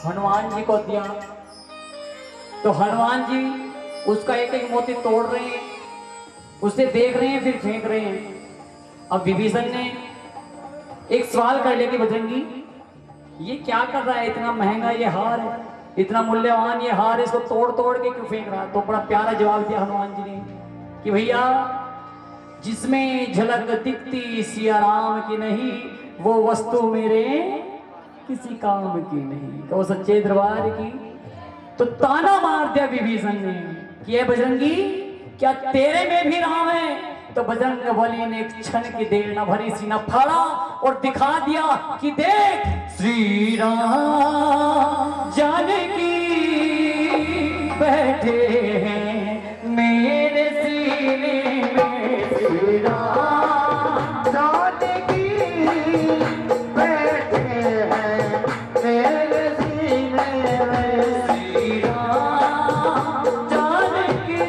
हनुमान जी को दिया। तो हनुमान जी उसका एक एक मोती तोड़ रहे हैं, उसे देख रहे हैं, फिर फेंक रहे हैं। अब विभीषण ने एक सवाल कर लिया कि बजरंगी ये क्या कर रहा है, इतना महंगा ये हार है, इतना मूल्यवान ये हार है, इसको तोड़ तोड़ के क्यों फेंक रहा है? तो बड़ा प्यारा जवाब दिया हनुमान जी ने कि भैया जिसमें झलक दिखती सिया राम की नहीं, वो वस्तु मेरे किसी काम की नहीं। तो सच्चे दरबार की। तो ताना मार दिया विभीषण ने कि ये बजरंगी क्या तेरे में भी राम है? तो बजरंग बली ने एक क्षण की देर न भरी सीना फाड़ा और दिखा दिया कि देख श्री राम जानकी बैठे हैं मेरे सीने में, श्री राम जानकी बैठे हैं मेरे सीने में, श्री राम जानकी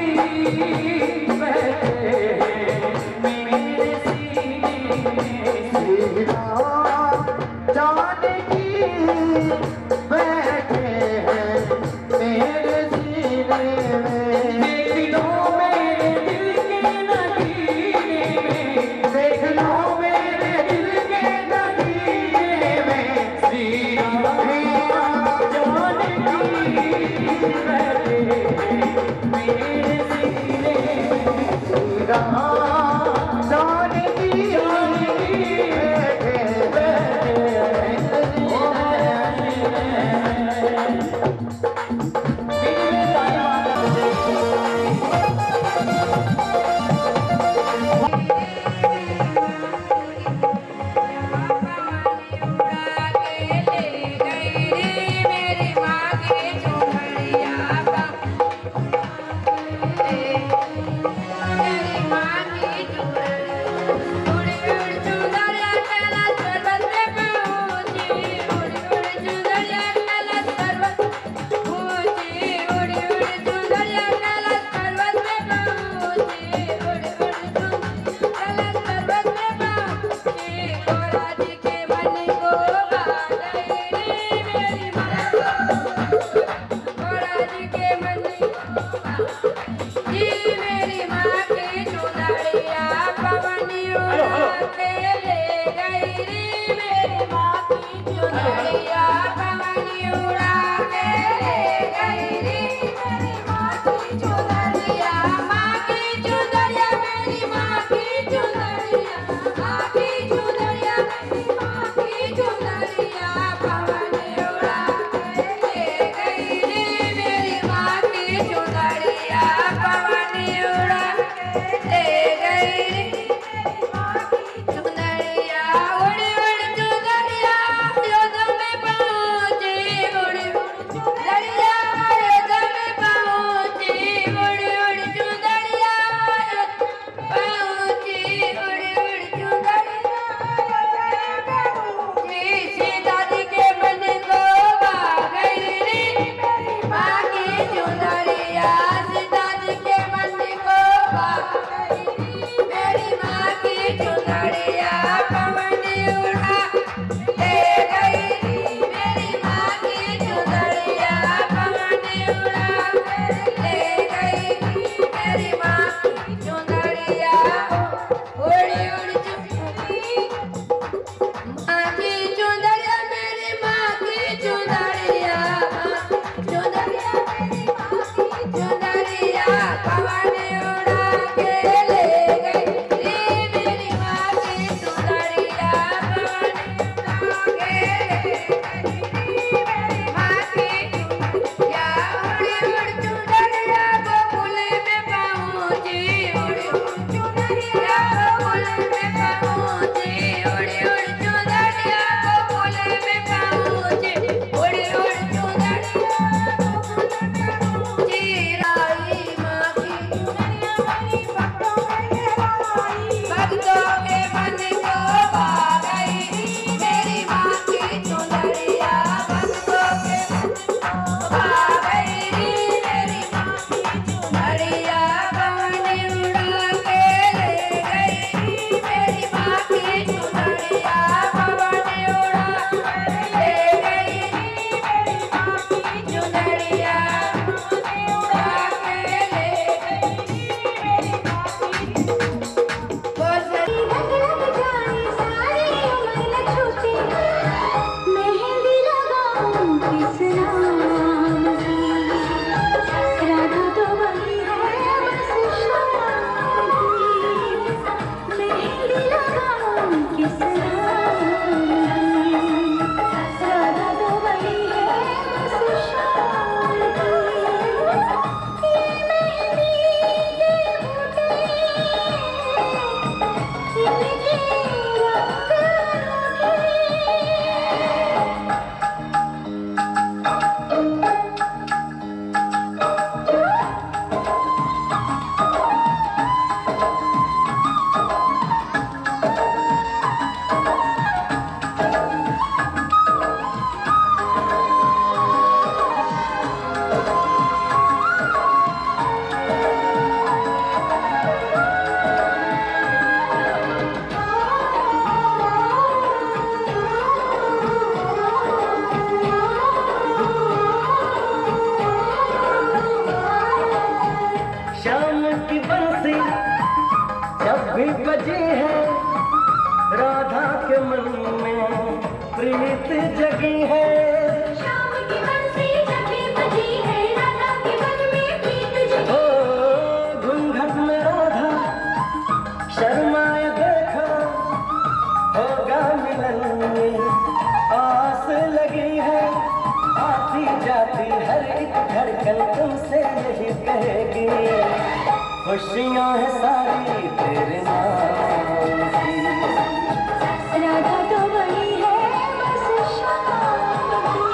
बैठे हैं मेरे सीने में, श्री राम जानकी बैठे हैं मेरे सीने में। थी हर एक धड़कन तुमसे यही कहेगी, खुशियाँ हैं सारी तेरे नाम की। राधा तो बनी है बस शाम की,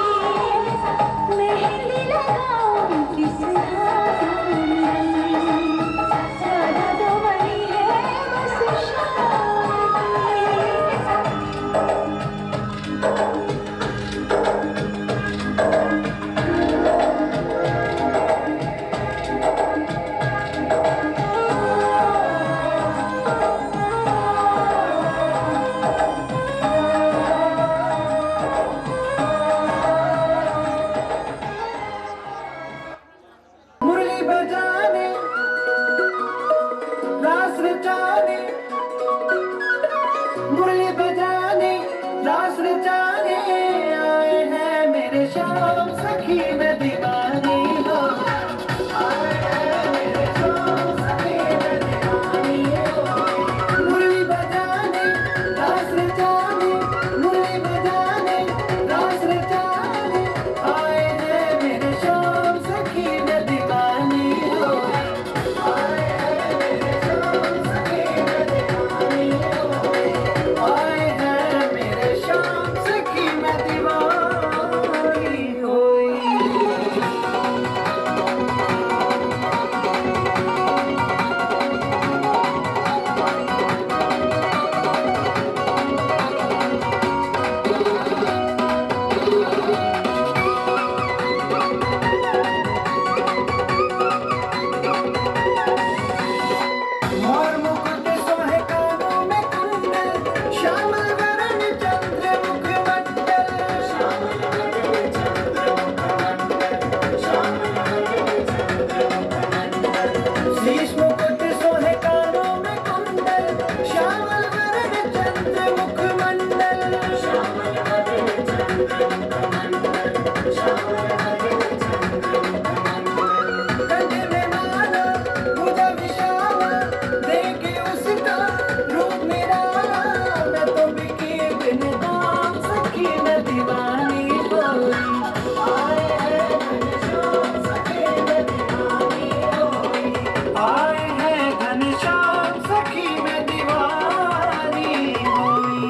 मेहंदी लगाऊं किस नाम की। राधा तो बनी है बस शाम मुरली बजाने रास रचाने, मुरली बजाने रास रचाने आए हैं मेरे श्याम सखी में दीवानी हो। आए हैं मेरे श्याम सखी में दीवानी हो। मुरली बजाने रास रचाने, मुरली बजाने रास रचाने आए हैं मेरे श्याम सखी में दीवानी हो। आए हैं मेरे श्याम सखी में दीवानी हो। आए हैं मेरे श्याम सखी में दीवानी होई। मोर मुकुट सोहे कानों में कुंडल, श्यामल वरण चंद्र मुख मंडल। श्यामल वरण चंद्र मुख मंडल, श्यामल वरण चंद्र मुख मंडल। शीश मुकुट सोहे कानों में कुंडल, श्यामल वरण चंद्र मुख मंडल। श्यामल वरण चंद्र मुख मंडल, श्यामल वरण चंद्र मुख मंडल। कंठ में माला मुझे विशाला, देखे उसका रूप निराला, मैं तो बिकी बिन दाम सखी में दीवानी होई। आए हैं घनश्याम सखी में दीवानी होई। आए हैं घनश्याम सखी में दीवानी होई।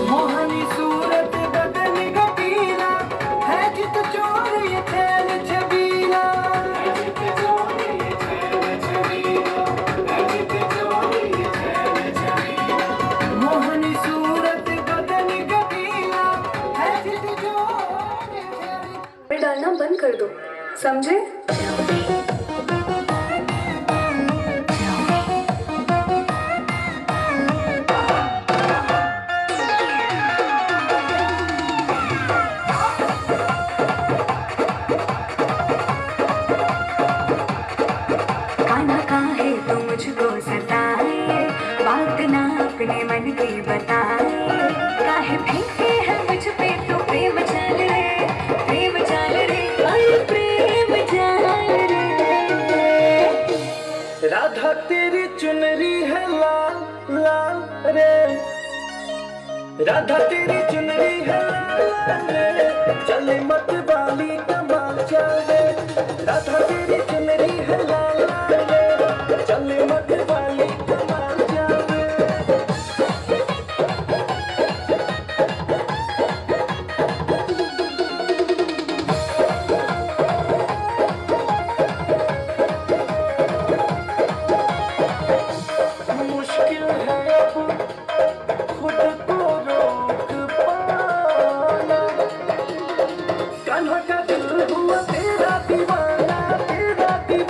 मोहनी सूरत बदन गटीला, है जित चोर ये छैल छबीला। है जित चोर ये छैल छबीला, है जित चोर ये छैल छबीला। मोहनी सूरत बदन गटीला, है जित चोर ये छैल। में डालना बंद कर दो, समझे? कान्हा काहे तो मुझको सताए, बात ना अपने मन की बताए। काहे फेंके है मुझ पे तो प्रेम जाल रे, प्रेम जाल रे, ओए प्रेम जाल रे। राधा तेरी चुनरी है लाल लाल रे, राधा तेरी चुनरी है लाल रे, चले मत वाली कमाल चले। राधा तेरी चुनरी है लाल लाल रे, चले मत वाली कमाल चले। मुश्किल है अब खुद को रोक पाना, कान्हा का दिल हुआ तेरा दीवाना, तेरा दीवाना।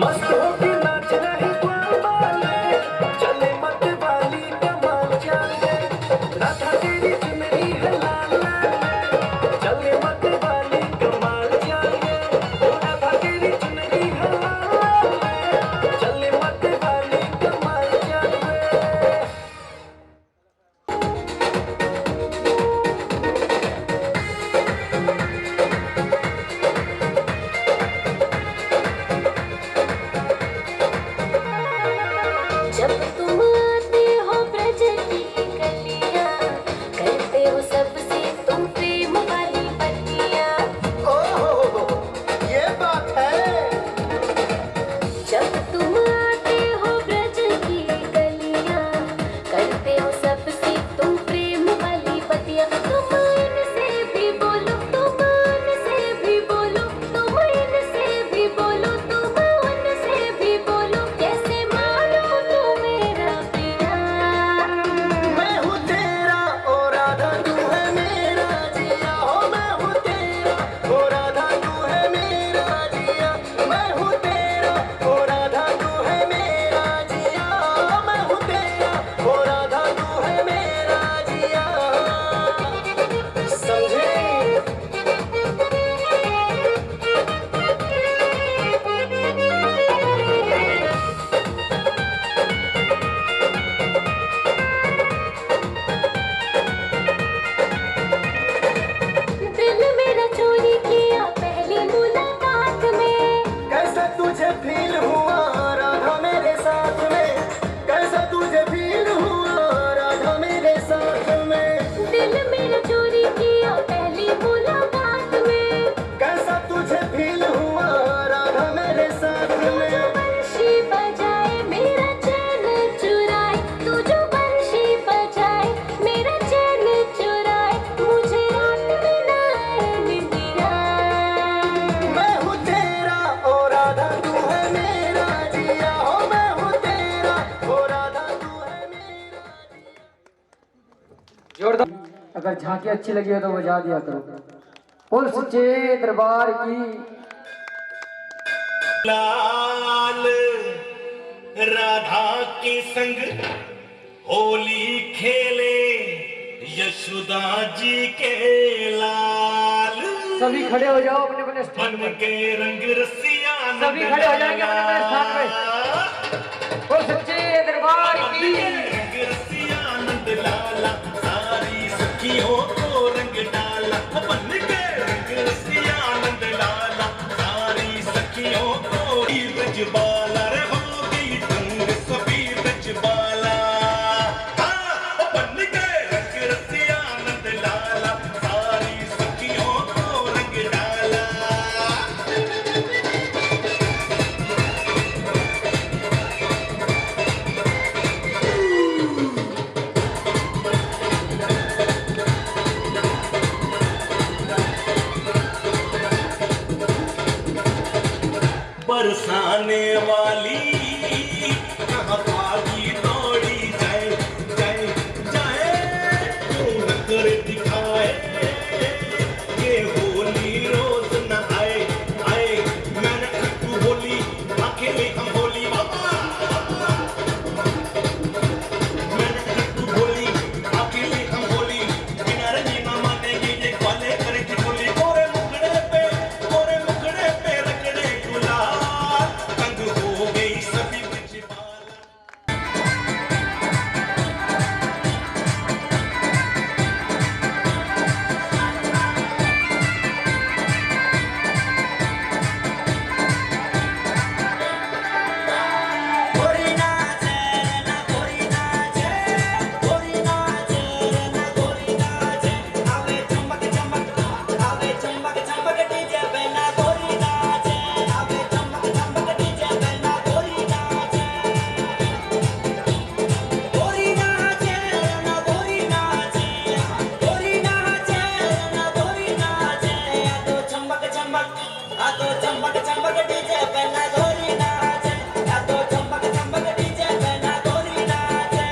मस्त होके नाच रही वाले, चले मत वाली कमाल चाले, राधा तेरी चुनरी है लाल लाल, चले मत वाली कमाल चाले, ओ राधा तेरी चुनरी है लाल लाल, चले मत वाली कमाल चाले। जब तुम आते हो ब्रज की गलियां, करते हो सबसे तुम प्रेम वाली बत्तियां। ओह, ये बात है। जब तुम आते हो ब्रज की गलियां, करते हो सबसे तुम प्रेम वाली बत्तियां। तुम इनसे भी बोलो, तुम उनसे भी बोलो, तुम इनसे भी बोलो, तुम उनसे भी बोलो, कैसे मानो तू मेरा पिया। मैं हूँ तेरा ओ राधा तू है मेरा जिया, हो मैं हूँ तेरा ओ राधा तू है मेरा जिया, मैं हूँ तेरा ओ राधा तू है मेरा जिया, मैं हूँ तेरा ओ राधा तू है मेरा जिया। समझे? दिल मेरा चोरी किया पहली मुलाकात में, कैसा तुझे फील हुआ राधा मेरे साथ में, कैसा तुझे फील हुआ राधा मेरे साथ में, दिल मेरा चोरी किया पहली मुलाकात में। कैसा तुझे फील हुआ राधा मेरे साथ तू में। जो बंशी बजाए मेरा चैन चुराए, तू जो बंशी बजाए मेरा चैन चुराए, मुझे रात में ना आए निंदिया। मैं हूँ तेरा ओ राधा तू है मेरा जिया, हो मैं हूँ तेरा ओ राधा तू है मेरा जिया। जोरदार। अगर झांकी अच्छी लगी हो तो बजा दिया करो। बोल सच्चे दरबार की। लाल राधा के संग होली खेले यशोदा जी के लाल। सभी खड़े हो जाओ अपने अपने स्थान बन में। के रंग रसिया सभी खड़े हो जाएंगे अपने अपने स्थान में। बोल सच्चे दरबार की। रंग रसिया नंद लाला, सारी सखियों को रंग डाला। बन के रंग रसिया नंद लाला, सारी सखियों को रजबाला रे हो गई रंग सभी रजबाला। हाँ, बन के रंग रसिया नंद लाला, सारी सखियों को रंग डाला। बरसाने वाली कहाँ भागी दौड़ी जाए जाए जाए, क्यों न कर दिखाए ये होली रोज न आए आए। मैंने खट्टू होली अकेले हम होली बाबा, मैंने खट्टू होली अकेले हम होली, बिना रंगी ना मानेंगे ये ग्वाले करेंगे होली। गोरे मुखड़े पे रखने गुलाल, तंग हो गई सभी बिजबाला। गोरी नाचे ना गोरी नाचे, गोरी नाचे ना गोरी नाचे, आवे चमक चमक, आवे चमक चमक डीजे पे ना गोरी नाचे, आवे चमक चमक डीजे पे ना गोरी नाचे। गोरी नाचे ना गोरी नाचे, गोरी नाचे ना गोरी नाचे, आ तो चमक चमक, आ तो चमक चमक डीजे पे ना गोरी नाचे, आ तो चमक चमक डीजे पे ना गोरी नाचे।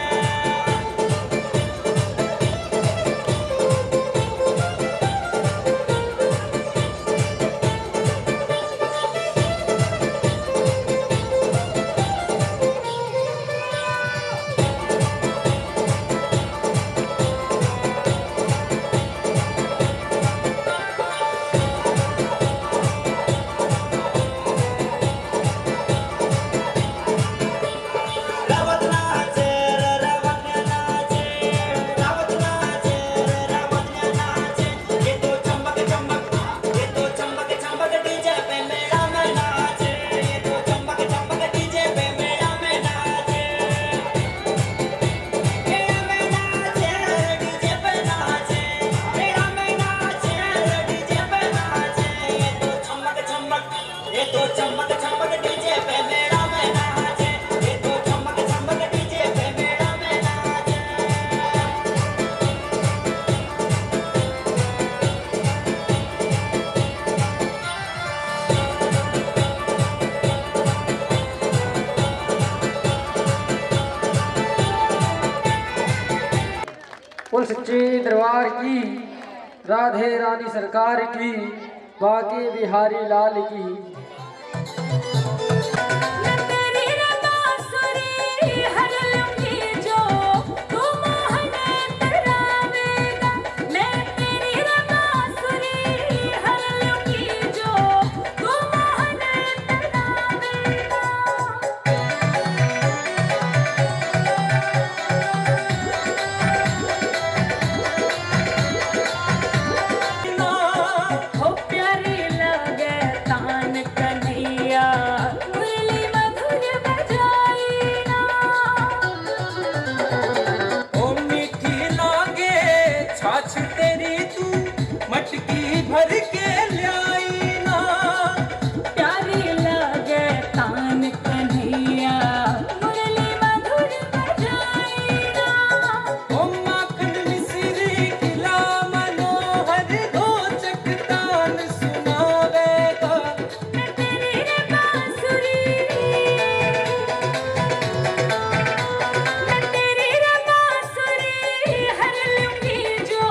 तो चमक चमक डीजे पे मेरा मैं नाचे, ये तो चमक चमक डीजे पे मेरा मैं नाचे। बोल सच्चे दरबार की, राधे रानी सरकार की, बाके बिहारी लाल की। मटकी भर के लाई ना, प्यारी लगे तान कन्हैया, मुरली मधुर बजाई ना। ओ माखन मिश्री खिला मनोहर रोचक तान सुनावेगा। मैं तेरी रे बांसुरी, मैं तेरी रे बांसुरी हर लूंगी जो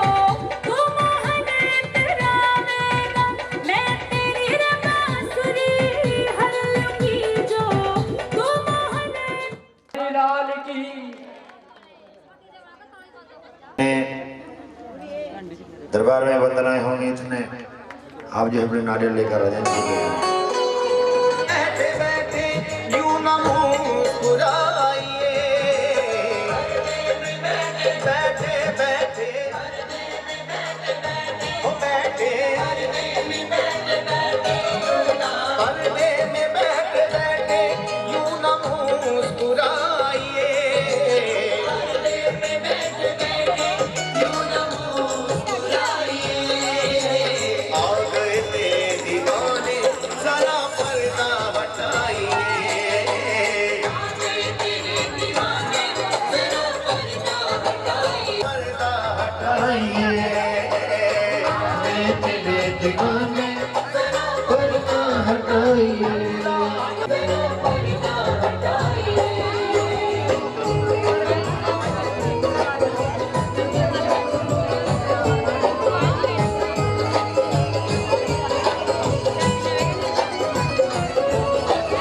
तू मोहन तरावेगा। मैं तेरी रे बांसुरी हर लूंगी जो तू मोहन लाल की। दरबार में वंदनाएं होंगी, इतने आप जो अपने नारियल लेकर आ जाएंगे। बैठे बैठे यूं न मुस्कुराइए, बैठे बैठे ओ बैठे पर्दे में बैठे बैठे यूं न मुस्कुराइए, आ गए थे दीवाने जरा पर्दा हटाइए, पर्दा हटाइए, तेरे दीवाने पर्दा हटाइए।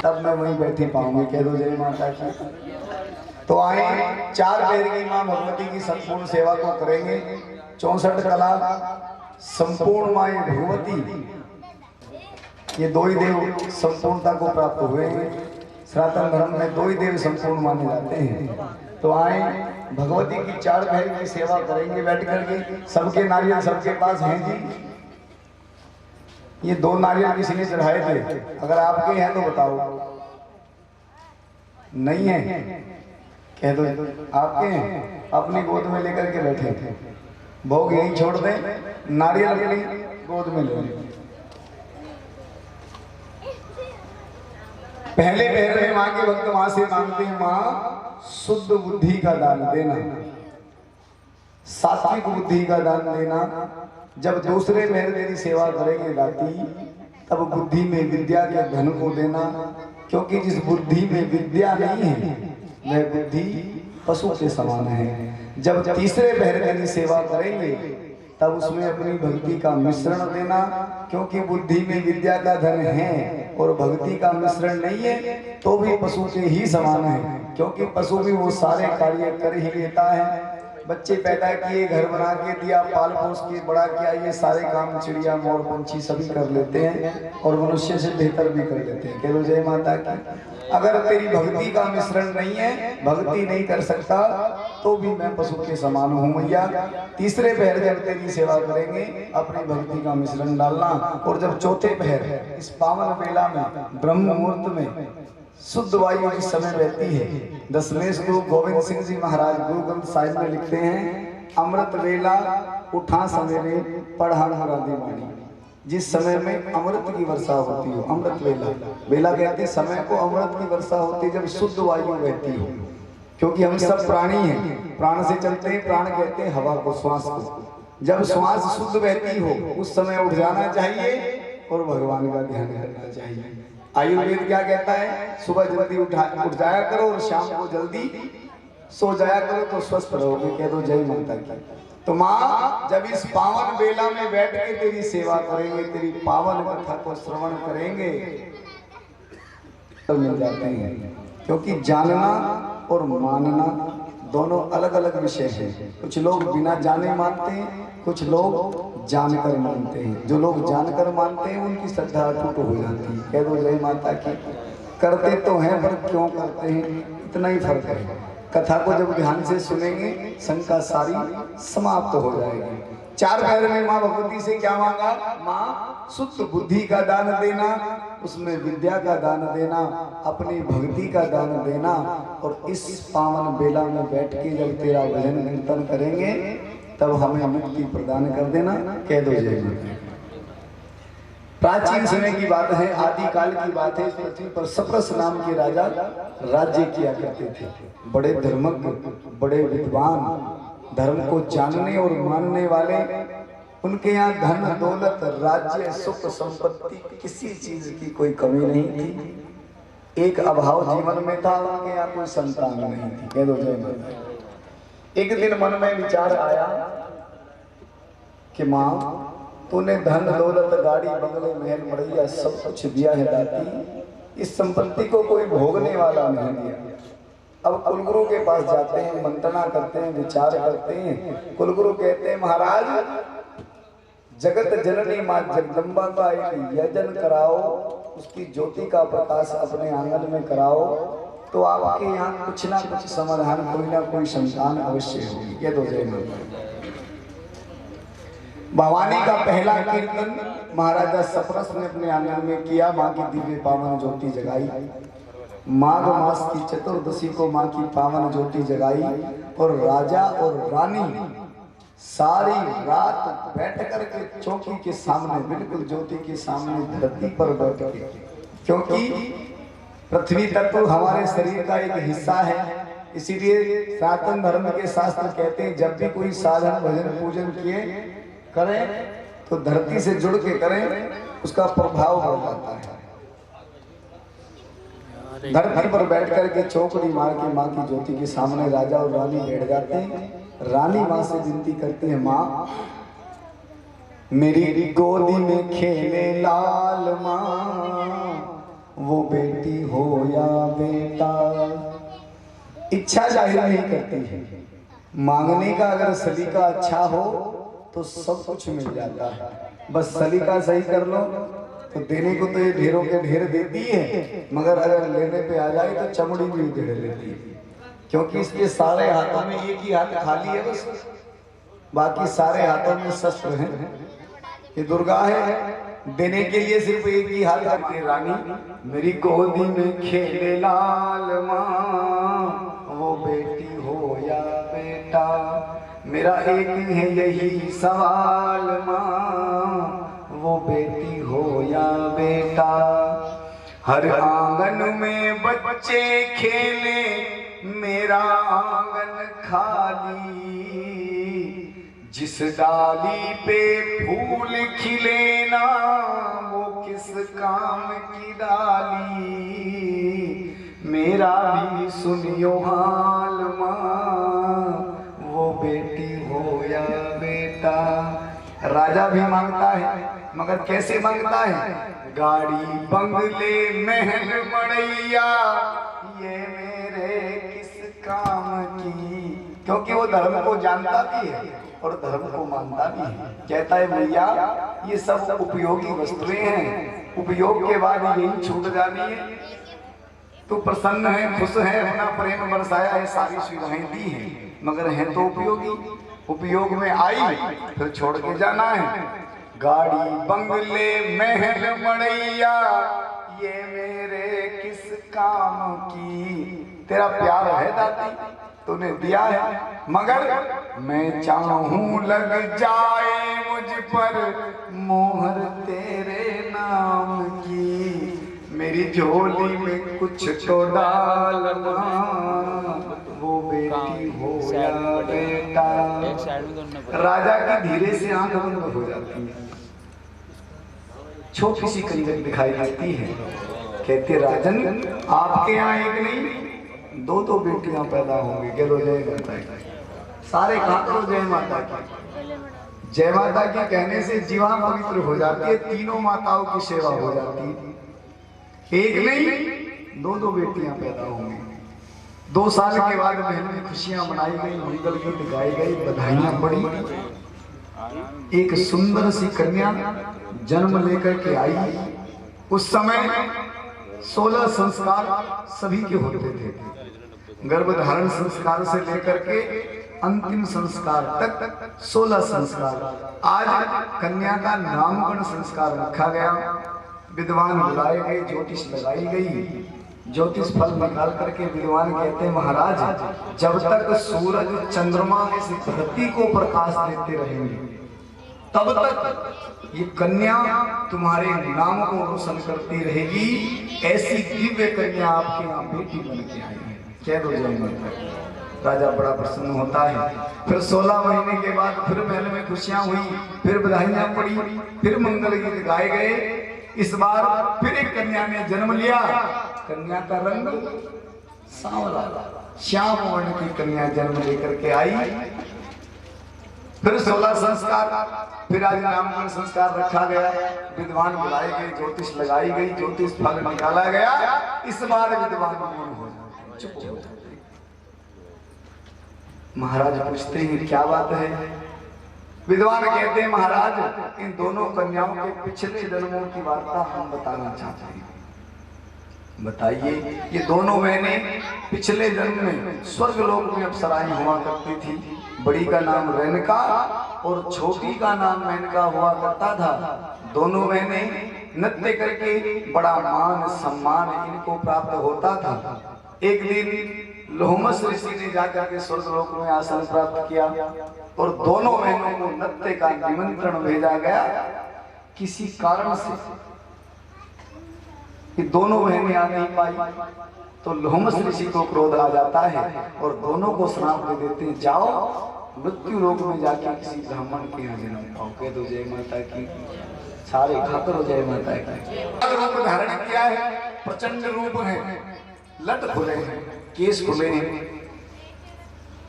तब मैं वहीं बैठी पाऊंगी। कह दो जय माता की। तो आए 4 पैर की मां भगवती की संपूर्ण सेवा को करेंगे। 64 कला संपूर्ण मां भगवती, ये 2 ही देव संपूर्णता को प्राप्त हुए हैं। सनातन धर्म में 2 ही देव संपूर्ण माने जाते हैं। तो आए भगवती की 4 पैर की सेवा करेंगे बैठ करके। सबके नारियल सबके पास हैं जी। ये 2 नारियल किसी ने चढ़ाए थे, अगर आपके हैं तो बताओ। नहीं है? कह दो आपके हैं। अपनी गोद में लेकर के बैठे थे। भोग यहीं छोड़ दें, नारियल अपनी गोद में ले लें। पहले पहर में मां के भक्त मां से मांगते हैं, मां शुद्ध बुद्धि का दान देना, सात्विक बुद्धि का दान देना। जब दूसरे पहर तेरी सेवा करेंगे दाती, तब बुद्धि में विद्या के धन को देना, क्योंकि जिस बुद्धि में विद्या नहीं है वह बुद्धि पशु के समान है। जब तीसरे पहर तेरी सेवा करेंगे तब उसमें अपनी भक्ति का मिश्रण देना, क्योंकि बुद्धि में विद्या का धन है और भक्ति का मिश्रण नहीं है तो भी पशु के ही समान है, क्योंकि पशु भी वो सारे कार्य कर ही लेता है। बच्चे पैदा किए, घर बना के दिया, पाल पोस के बड़ा किया, ये सारे काम चिड़िया मोर पंछी सभी कर लेते हैं और मनुष्य से बेहतर भी कर लेते हैं। कह लो जय माता की। अगर तेरी भक्ति का मिश्रण नहीं है, भक्ति नहीं कर सकता, तो भी मैं पशु के समान हूँ मैया। तीसरे पहर जब तेरी सेवा करेंगे अपनी भक्ति का मिश्रण डालना, और जब चौथे पहर इस पावन बेला में ब्रह्म मुहूर्त में शुद्ध वायु जिस समय बहती है, दशमेश गुरु गोविंद सिंह जी महाराज गुरु ग्रंथ साहिब में लिखते हैं, अमृत वेला उठा सवेरे पढ़ा मुरादी वाणी। जिस समय में अमृत की वर्षा होती हो, अमृत वेला, वेला कहते हैं समय को, अमृत की वर्षा होती है जब शुद्ध वायु बहती हो। क्योंकि हम सब प्राणी हैं, प्राण से चलते हैं, प्राण कहते हैं हवा को, श्वास को। जब श्वास शुद्ध बहती हो उस समय उठ जाना चाहिए और भगवान का ध्यान करना चाहिए। आयुर्वेद क्या कहता है? सुबह जल्दी उठ जाया करो और शाम को जल्दी सो जाया करो तो स्वस्थ रहोगे। कह दो जय माता की। तो माँ जब इस पावन बेला में बैठ के तेरी सेवा करेंगे, तेरी पावन कथा को श्रवण करेंगे तो मिल जाते हैं। क्योंकि जानना और मानना दोनों अलग अलग विषय हैं। कुछ लोग बिना जाने मानते हैं, कुछ लोग जानकर मानते हैं। जो लोग जानकर मानते हैं उनकी श्रद्धा अटूट हो जाती है। कह दो जय माता की। करते तो हैं पर क्यों करते हैं, इतना ही फर्क है। कथा को जब ध्यान से सुनेंगे शंका सारी समाप्त हो जाएगी। चार पैर में माँ भगवती से क्या मांगा? माँ शुद्ध बुद्धि का दान देना, उसमें विद्या का दान देना, अपनी भक्ति का दान देना, और इस पावन बेला में बैठ के जब तेरा भजन कीर्तन करेंगे तब हमें मुक्ति प्रदान कर देना। कह दो जय माता। प्राचीन समय की बात है, आदिकाल की बात है। इस पृथ्वी पर सप्रस नाम के राजा राज्य किया करते थे। बड़े धर्मज्ञ, बड़े विद्वान, धर्म को जानने और मानने वाले। उनके यहाँ धन दौलत राज्य सुख संपत्ति किसी चीज की कोई कमी नहीं थी। एक अभाव जीवन में था, उनके यहाँ कोई संतान नहीं थी। कह दो जय माता। एक दिन मन में विचार आया कि माँ तूने धन दौलत गाड़ी बंगले महल मड़ैया सब कुछ दिया है दाती, इस संपत्ति को कोई भोगने वाला नहीं दिया। अब कुलगुरु के पास जाते हैं, मंत्रणा करते हैं, विचार करते हैं। कुलगुरु कहते हैं महाराज जगत जननी माँ जगदम्बा का एक यजन कराओ, उसकी ज्योति का प्रकाश अपने आंगन में कराओ तो आपके यहाँ कुछ ना कुछ समाधान, कोई ना कोई संतान अवश्य होगी। ये दो जय माता। भवानी का पहला कीर्तन महाराजा सप्रस ने अपने आंगन में किया। माँ की दिव्य पावन ज्योति जगाई। माघ मास की चतुर्दशी को माँ की पावन ज्योति जगाई और राजा और रानी सारी रात बैठ कर के चौकी के सामने, बिल्कुल ज्योति के सामने धरती पर बैठ के, क्योंकि पृथ्वी तत्व हमारे शरीर का एक हिस्सा है। इसीलिए सनातन धर्म के शास्त्र कहते हैं जब भी कोई साधन भजन पूजन किए करें तो धरती से जुड़ के करें, उसका प्रभाव हो जाता है। धरती पर बैठ करके चौकड़ी मार के माँ की ज्योति के सामने राजा और रानी बैठ जाते हैं। रानी माँ से विनती करती है, माँ मेरी गोदी में खेले लाल माँ, वो बेटी हो या बेटा। इच्छा जाहिर नहीं करती है। मांगने का अगर सलीका अच्छा हो तो सब कुछ मिल जाता है। बस सलीका सही कर लो तो देने को तो ये ढेरों के ढेर देती है, मगर अगर लेने पे आ जाए तो चमड़ी भी उधेड़ लेती है। क्योंकि इसके सारे हाथों में एक ही हाथ खाली है, बस बाकी सारे हाथों में शस्त्र हैं। ये दुर्गा है, देने के लिए सिर्फ एक ही हाथ रखती है। रानी मेरी गोदी में खेले लाल माँ, वो बेटी हो या बेटा, मेरा एक है यही सवाल माँ, वो बेटी हो या बेटा। हर आंगन में बच्चे खेले, मेरा आंगन खाली, जिस डाली पे फूल खिले ना, वो किस काम की डाली, मेरा भी सुनियो हाल माँ, वो बेटी हो या बेटा। राजा भी मांगता है, मगर कैसे मांगता है? गाड़ी बंगले महल मड़ैया, ये मेरे किस काम की। क्योंकि वो धर्म को जानता भी है और धर्म को मानता भी है। कहता है भैया ये सब उपयोगी वस्तुएं हैं, उपयोग के बाद यही छूट जानी है। तू प्रसन्न है, खुश है, अपना प्रेम बरसाया है, सारी सुविधाएं दी है, मगर है तो उपयोगी। उपयोग में आई फिर छोड़ के जाना है। गाड़ी बंगले महल मड़ैया, ये मेरे किस काम की। तेरा प्यार है दाती, तूने दिया है, मगर मैं चाहूं लग जाए मुझ पर मोहर तेरे नाम की, मेरी झोली में कुछ तो डालना, वो बेटी हो या बेटा। राजा की धीरे से आंख बंद हो जाती है, छोटी सी कंजक दिखाई देती है, कहते राजन आपके यहाँ एक नहीं दो दो बेटियां पैदा होंगी। कह लो जय माता की। सारे कहा करो जय माता की। जय माता की कहने से जीवा पवित्र हो जाती है, तीनों माताओं की सेवा हो जाती है। एक नहीं दो दो बेटियां पैदा होंगी। 2 साल के बाद महल में खुशियां मनाई गई, मंगल गीत गाई गई, बधाइयां पड़ी। एक सुंदर सी कन्या जन्म लेकर के आई। उस समय 16 संस्कार सभी के होते थे, गर्भधारण संस्कार से लेकर के अंतिम संस्कार तक 16 संस्कार। आज कन्या का नामकरण संस्कार रखा गया, विद्वान बुलाए गए, ज्योतिष लगाई गई। ज्योतिष फल निकाल करके विद्वान कहते हैं महाराज जब तक सूरज चंद्रमा इस धरती को प्रकाश देते रहेंगे तब तक ये कन्या तुम्हारे नाम को रोशन करती रहेगी। ऐसी दिव्य कन्या आपके यहाँ बेटी बन के आई है। कह दो जय माता। राजा बड़ा प्रसन्न होता है। फिर 16 महीने के बाद फिर महल में खुशियां हुई, फिर बधाइयां पड़ी, फिर मंगल गीत गाए गए। इस बार फिर एक कन्या ने जन्म लिया। कन्या का रंग सांवला, श्याम वर्ण की कन्या जन्म लेकर के आई। फिर 16 संस्कार, फिर आज नामकरण संस्कार रखा गया, विद्वान बुलाए गए, ज्योतिष लगाई गई, ज्योतिष फल निकाला गया। इस बार विद्वान हो जाते, महाराज पूछते हैं क्या बात है। विद्वान कहते हैं महाराज इन दोनों कन्याओं के पिछले जन्मों की वार्ता हम बताना चाहते हैं। बताइए। ये दोनों बहनें पिछले जन्म में स्वर्ग लोक में अप्सराएं हुआ करती थी। बड़ी का नाम रेणुका और छोटी का नाम मेनका हुआ करता था। दोनों बहनें नृत्य करके बड़ा मान सम्मान इनको प्राप्त होता था। एक दिन लोहमस ऋषि ने जाकर के स्वर्ग लोक में आसन प्राप्त किया और दोनों बहनों को नृत्य का निमंत्रण भेजा गया। किसी कारण से ये दोनों बहनें आ नहीं पाई तो लोहमस ऋषि को क्रोध आ जाता है और दोनों को श्राप दे देते हैं, जाओ मृत्यु लोक में जाके किसी ब्राह्मण के यहाँ जन्म पाओ। कह दो जय माता की। सारे खाकर हो जय माता की। रूप धारण किया है, प्रचंड रूप है, लट खुले हैं, केस खुले हैं।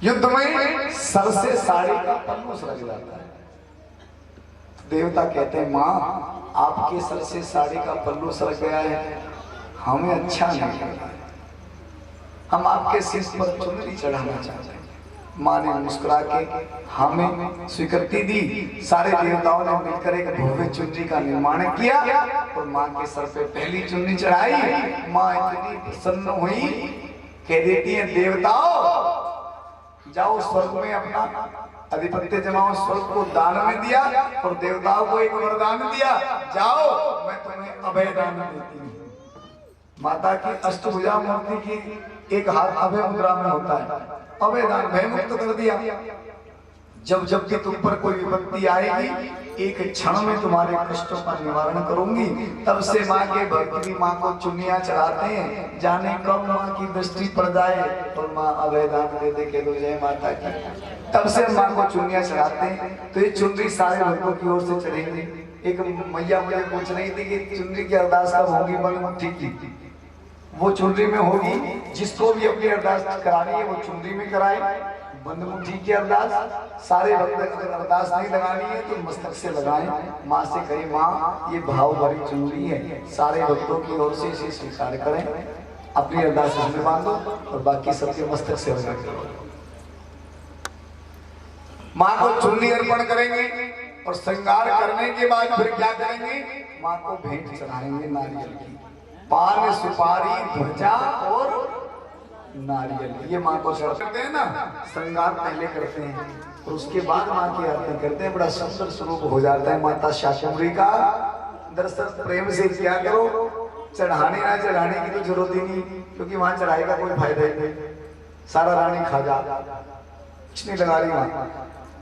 युद्ध में सर से साड़ी का पल्लू सरक जाता है। देवता कहते हैं माँ आपके सर से साड़ी का पल्लू सरक गया है, हमें अच्छा नहीं लगता, हम आपके सिर पर चुनरी चढ़ाना चाहते हैं। माँ ने मुस्कुरा के हमें स्वीकृति दी। सारे देवताओं ने मिलकर एक भव्य चुनरी का निर्माण किया और माँ के सर पे पहली चुनरी चढ़ाई। माँ इतनी प्रसन्न हुई, कह देती है देवताओं जाओ स्वर्ग में अपना अधिपत्य जमाओ। स्वर्ग को दान में दिया और देवताओं को एक वरदान दिया, जाओ मैं तुम्हें अभय दान देती हूँ। माता की अष्टभुजा मूर्ति की एक हाथ अभय मुद्रा में होता है, अभय दान भय मुक्त कर दिया। जब जब भी तुम पर कोई विपत्ति आएगी एक क्षण में तुम्हारे कष्टों का निवारण करूंगी। तब से माँ के भक्त भी माँ को चुन्नियां चढ़ाते हैं, जाने कब माँ की दृष्टि पड़ जाए और माँ अभय दान दे दे। के दो जय माता की। तब से माँ को चुन्नियां चढ़ाते हैं तो ये चुनरी सारे भक्तों की ओर से चढ़ेंगे। एक मैया मुझे पूछ रही थी कि चुनरी की अरदास कब होगी, बल ठीक थी वो चुनरी में होगी। जिसको भी अपनी अरदास करानी है वो चुनरी में कराए। बंद मुट्ठी की अरदास सारे भक्त अगर अरदास नहीं लगानी है तो मस्तक से लगाएं। माँ से कही माँ ये भाव भरी चुनरी है, सारे भक्तों की ओर से इसे स्वीकार करें, अपनी अरदास में बांधो और बाकी सबके मस्तक से लगा करो। माँ को चुन्नी अर्पण करेंगे और श्रृंगार करने के बाद फिर क्या करेंगे, माँ को भेंट चढ़ाएंगे नारियल की, पान सुपारी ध्वजा और नारियल। ये माँ को करते हैं ना, श्रृंगार पहले करते हैं और उसके बाद माँ की आरती करते हैं। बड़ा सुंदर स्वरूप हो जाता है माता शाकुंभरी का। दरअसल प्रेम से किया करो, चढ़ाने ना चढ़ाने की तो जरूरत ही नहीं, क्योंकि वहां चढ़ाई का कोई फायदा ही नहीं। सारा रानी खाजा कुछ नहीं लगा रही वहां।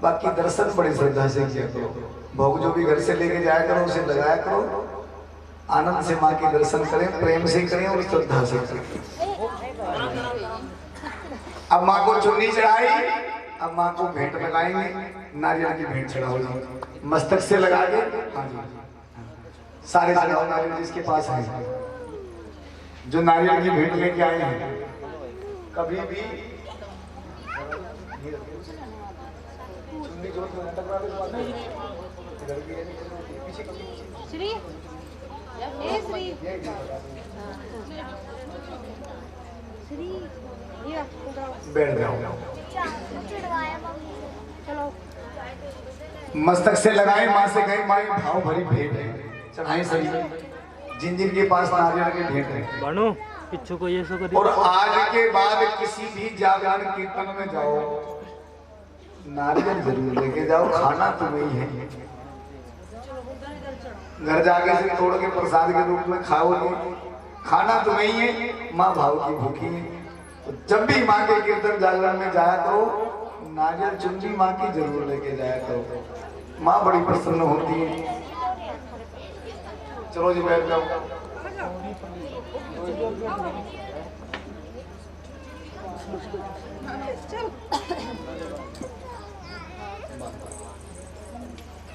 बाकी दर्शन बड़ी श्रद्धा से किया करो, भोग जो भी घर से लेके जाया करो उसे लगाया करो, आनंद से माँ के दर्शन करें, प्रेम से करें और श्रद्धा से करें। अब माँ को चुन्नी चढ़ाई, अब माँ को भेंट लगाएंगे, नारियल की भेंट चढ़ाओ मस्तक से लगा के। हाँ जी, सारे चढ़ाओ नारियल जिसके पास है, जो नारियल की भेंट लेके आए हैं। कभी भी बैठ जाओ, मस्तक से लगाए, माँ से गए, माँ भाव भरी भेंट है, चढ़ाए सही, जिन जिन के पास नारियल की भेंट है। पिछू को ये सो और आज के बाद किसी भी जागरण कीर्तन में जाओ, नारियल जरूर लेके जाओ, खाना तुम्हें ही है। घर जाके से तोड़ के प्रसाद के रूप में खाओगे, खाना तुम्हें ही है, माँ भाव की भूखी है। तो जब भी माँ के कीर्तन जागरण में जाया करो, नारियल चुन्नी माँ की जरूर लेके जाया करो, माँ बड़ी प्रसन्न होती है। चलो जी बैठ जाओ।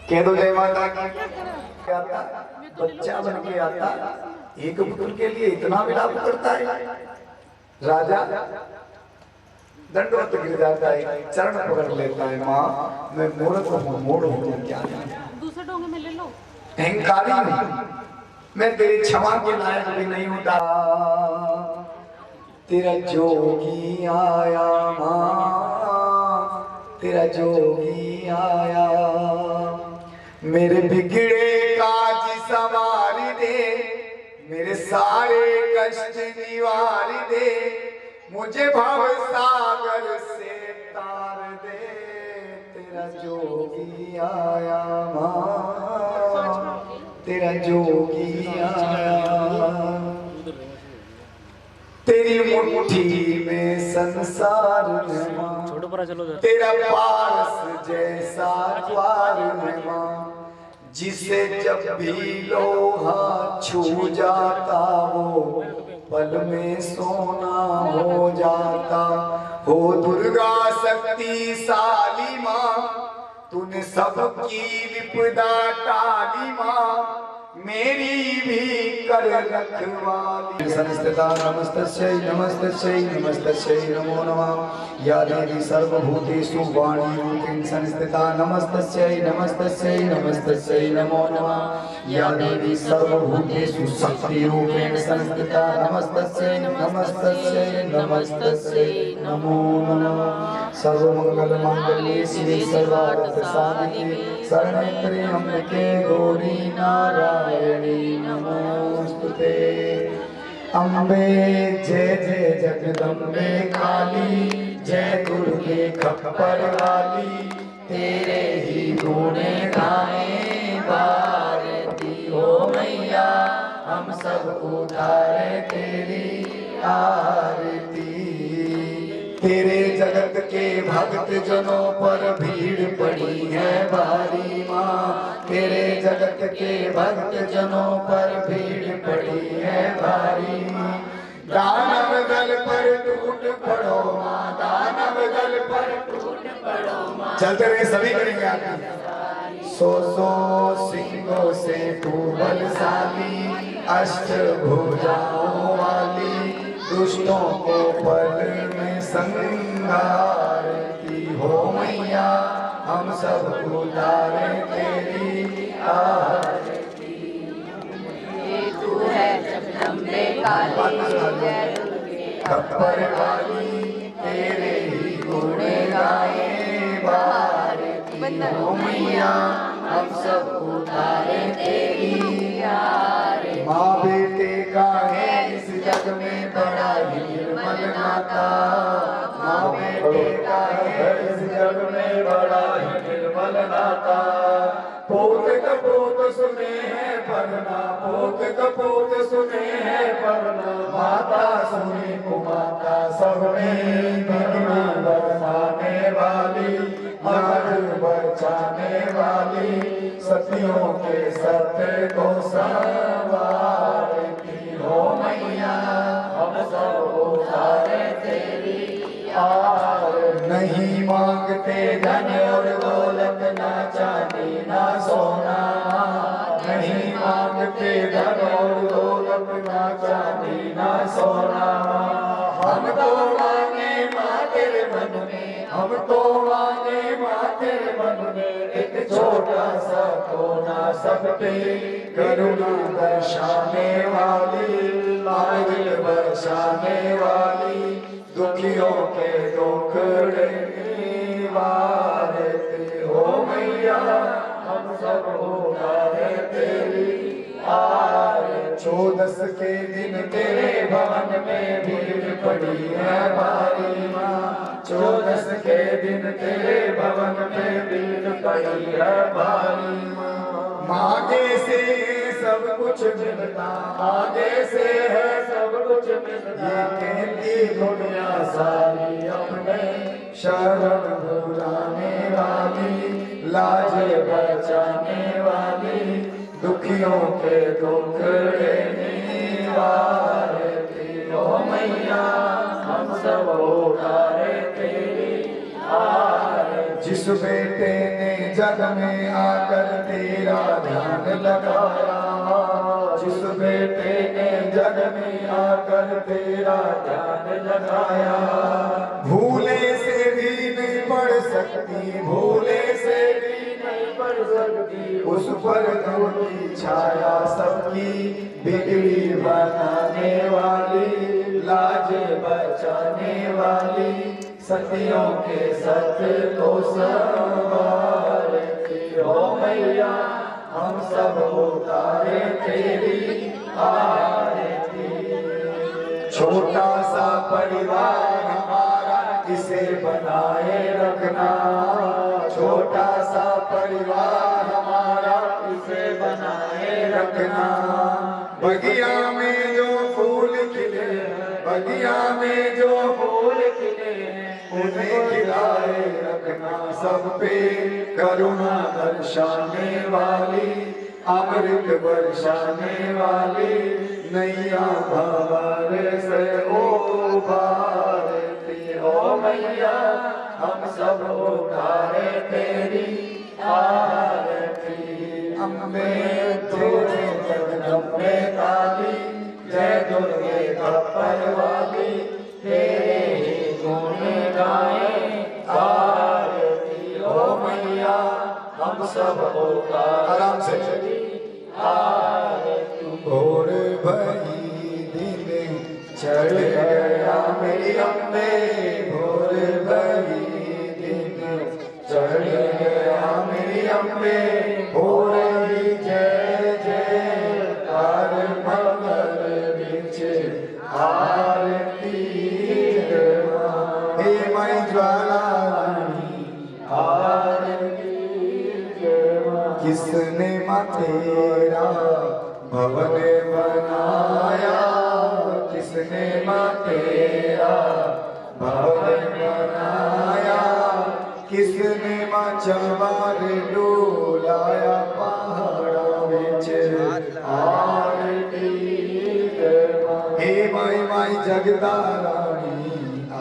कह दो जय माता की। आता बच्चा बन के आता, एक पुत्र के लिए इतना विलाप करता है। राजा दंडवत गिर जाता है, चरण पकड़ लेता है, माँ मैं मूर्ख हूँ, मूढ़ हूँ, क्या दूसरे डोंगे में ले लो, अहंकारी हूँ, मैं तेरी क्षमा के लायक भी नहीं होता। तेरा जोगी आया माँ, तेरा जोगी आया, मेरे बिगड़े काज संवार दे, मेरे सारे कष्ट निवार दे, मुझे भव सागर से तार दे। तेरा जोगी आया माँ, तेरा जोगी आया, तेरी मुट्ठी में संसार है माँ, तेरा पारस जैसा द्वार है माँ, जिसे जब भी लोहा छू जाता वो पल में सोना हो जाता। हो दुर्गा शक्तिशाली माँ, तूने सबकी विपदा टाली माँ, मेरी भी कर रखवाली। संस्थिता नमस्तस्यै नमस्तस्यै नमस्तस्यै नमो नमः। या देवी सर्वभूतेषु वाणी रूपेण संस्थिता नमस्तस्यै नमस्तस्यै नमस्तस्यै नमो नमः। या देवी सर्वभूतेषु शक्ति रूपेण संस्थिता नमस्तस्यै नमस्तस्यै नमस्तस्यै नमो नमः। सर्वमंगल मांगल्ये शिवे सर्वार्थ साधिके शरण्ये त्र्यंबके गौरी नारायणी नमोस्तुते। अम्बे जय जय जगदम्बे काली, जय दुर्गे खप्पर वाली, तेरे ही गुण गाएं भारती हो मैया, हम सब उतारे तेरी आरती। तेरे जगत के भक्त जनों पर भीड़ पड़ी है भारी माँ, तेरे जगत के भक्त जनों पर भीड़ पड़ी है भारी। दानव दल पर टूट पड़ो माँ, दानव दल पर टूट पड़ो माँ। चलते रहे सभी करेंगे आपकी। सो सिंहों से तू बलशाली, अष्ट भुजाओं वाली, दुष्टों को पल में संहारती हो मैया, हम सब उतारे तेरी आरती। तू है जगदम्बे काली, खप्पर वाली, तेरे ही गुण गाए भारती हो मैया, हम सब उतारे तेरी आरती। माँ बेटे का है इस जग में बड़ा ही निर्मल नाता, माँ बेटे का है इस जग में बड़ा ही निर्मल नाता। पोत कपोत सुने हैं पढ़ना, पोत कपोत सुने हैं पढ़ना, माता सुने को माता सब में वाली, लाज बचाने वाली, सतियों के सत्य को संवारती हो मैया, हम सब उतारे तेरी आर। नहीं मांगते धन और दौलत, ना चांदी ना सोना, नहीं मांगते धन और दौलत, ना चांदी ना सोना। हम तो मांगे माँ तेरे मन में, हम तो मांगे माँ तेरे मन में, एक छोटा सा कोना सब पे करुणा दर्शाने वाली, लाज बरसाने वाली, दुखियों के दुखड़े निवारती हो मैया, हम सब उतारे तेरी आर। 14 के दिन तेरे भवन में भीड़ पड़ी है भारी माँ, 14 के दिन तेरे भवन में भीड़ पड़ी है भारी माँ। मांगे से सब कुछ मिलता, आगे से है सब कुछ मिलता, ये कहती दुनिया सारी अपने शरण भुलाने वाली, लाज बचाने वाली, दुखियों के दुखड़े निवारती हो मैया, हम सब उतारे तेरी आर। जिस बेटे ने जग में आकर तेरा ध्यान लगाया, जिस बेटे ने जग में आकर तेरा ध्यान लगाया, भूले से भी नहीं पढ़ सकती, भूले से भी नहीं पढ़ सकती, उस पर नूर की छाया सबकी बिगड़ी बनाने वाली, लाज बचाने वाली, सतियों के सत्य को संवारती हो मैया, हम सब उतारे तेरी आरती। छोटा सा परिवार हमारा इसे बनाए रखना, छोटा सा परिवार हमारा इसे बनाए रखना। बगिया में जो फूल खिले, बगिया में जो फूल खिले, उन्हें खिलाए रखना सब पे करुणा दर्शाने वाली, अमृत बरसाने वाली, नैया भंवर से उबारती हो मैया, हम सब उतारे तेरी आरती। अम्बे तेरे जगदम्बे काली, जय दुर्गे खप्पर वाली, तेरे ही गुण गाए आरती हो मैया, हम सब आराम से आरती। भोर भई दिन चढ़ गया मेरी अम्बे, भोर भई दिन चढ़ गया मेरी अम्बे, हो रही जय जयकार मंगल बिच आरती। हे माई ज्वाला रानी आरती, किसने माँ तेरा भवन बनाया, किसने माँ तेरा भवन बनाया, किसने माँ चमार डोलाया पहाड़ा बिच आरती। हे माई माई जगदा रानी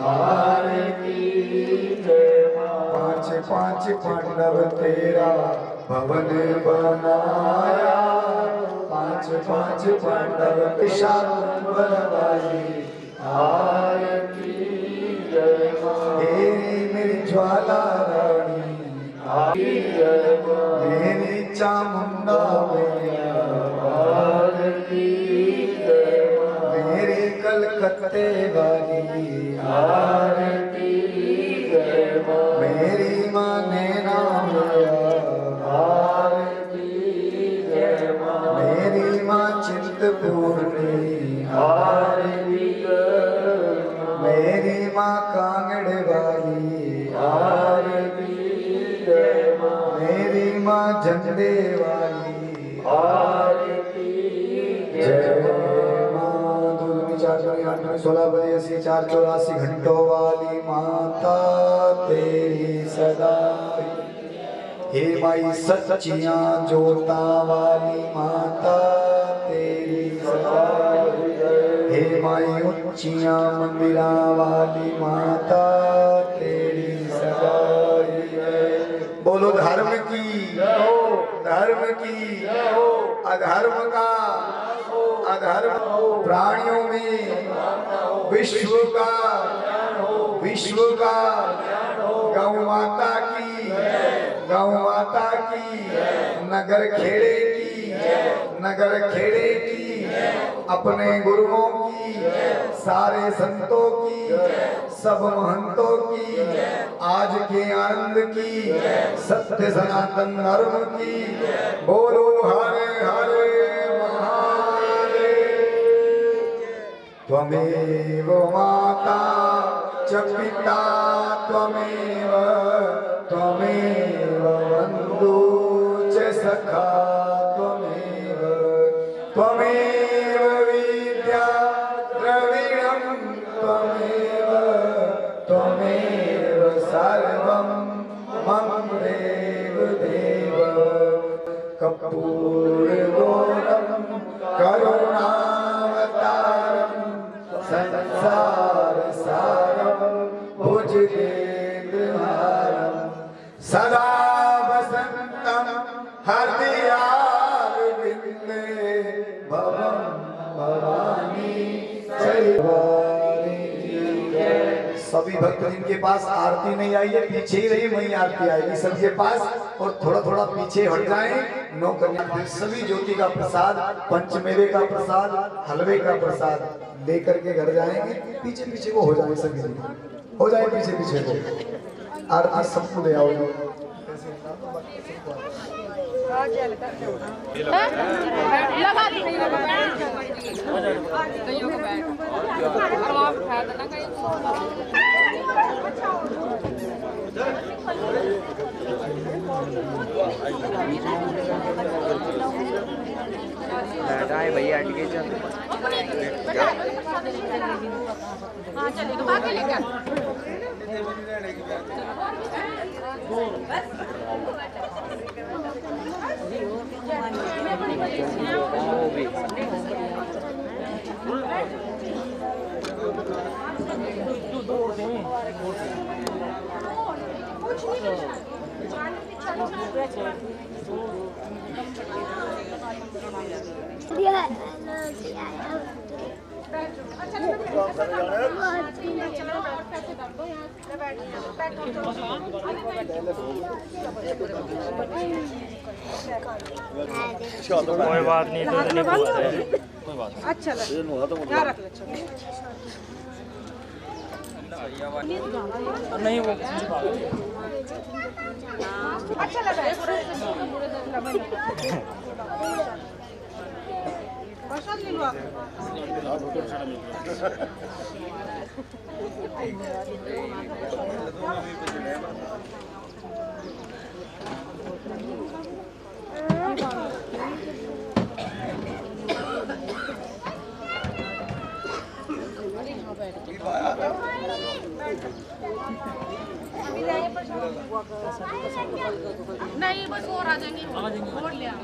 आरती। पांच पांच पांडव तेरा भवन बनाया, पांच पांच पांडव शांबर वाली आरती। हे मेरी ज्वाला रानी मेरी चामुंडा मैया आरती, मेरी कलकत्ते वाली आरती, मेरी माँ नैना मैया आरती, मेरी माँ चिंतपूर्णी आरती, मेरी माँ कांगड़ वाली आरती, मेरी माँ झंडे वाली आरती। जय माँ दुर्गा 16 बजे से 484 घंटों वाली माता तेरी सदा। हे माई सच्चियां जोता वाली माता तेरी सदा। हे माई उच्चियां मंदिरा वाली माता तेरी सदा। बोलो धर्म की, धर्म की, अधर्म का, अधर्म प्राणियों में विश्व का, विश्व का, गौ माता की, गौ माता की, नगर खेड़े की, नगर खेड़े की, अपने गुरुओं की, सारे संतों की, सब महंतों की, आज के आनंद की, सत्य सनातन धर्म की। बोलो हरे हरे महादेव। त्वमेव माता च पिता त्वमेव, त्वमेव बन्धु च सखा त्वमेव, त्वमेव विद्या द्रविणं त्वमेव, त्वमेव सर्वं मम देव देव। कर्पूरगौरं करुणावतारं संसार सारं भुजगेन्द्रहारं सदा वसन्तं हृदयारविन्दे भवं भवानी सभी भक्त जिनके पास आरती नहीं आई है पीछे ही रही, वही आरती आएगी सबके पास। और थोड़ा थोड़ा पीछे हट जाएं। नौ कन्या सभी ज्योति का प्रसाद, पंचमेवे का प्रसाद, हलवे का प्रसाद लेकर के घर जाएंगे। पीछे पीछे वो हो जाए, सभी हो जाए पीछे पीछे को। आरती सबको ले आओ। भैया हाँ चलेगा बाकी लेकर कोई बात नहीं, तो नहीं बोलते कोई बात अच्छा क्या रख लो नहीं वो अच्छा लगा प्रसाद ले लो आप। नहीं बस और आ जाएंगे और ले आओ।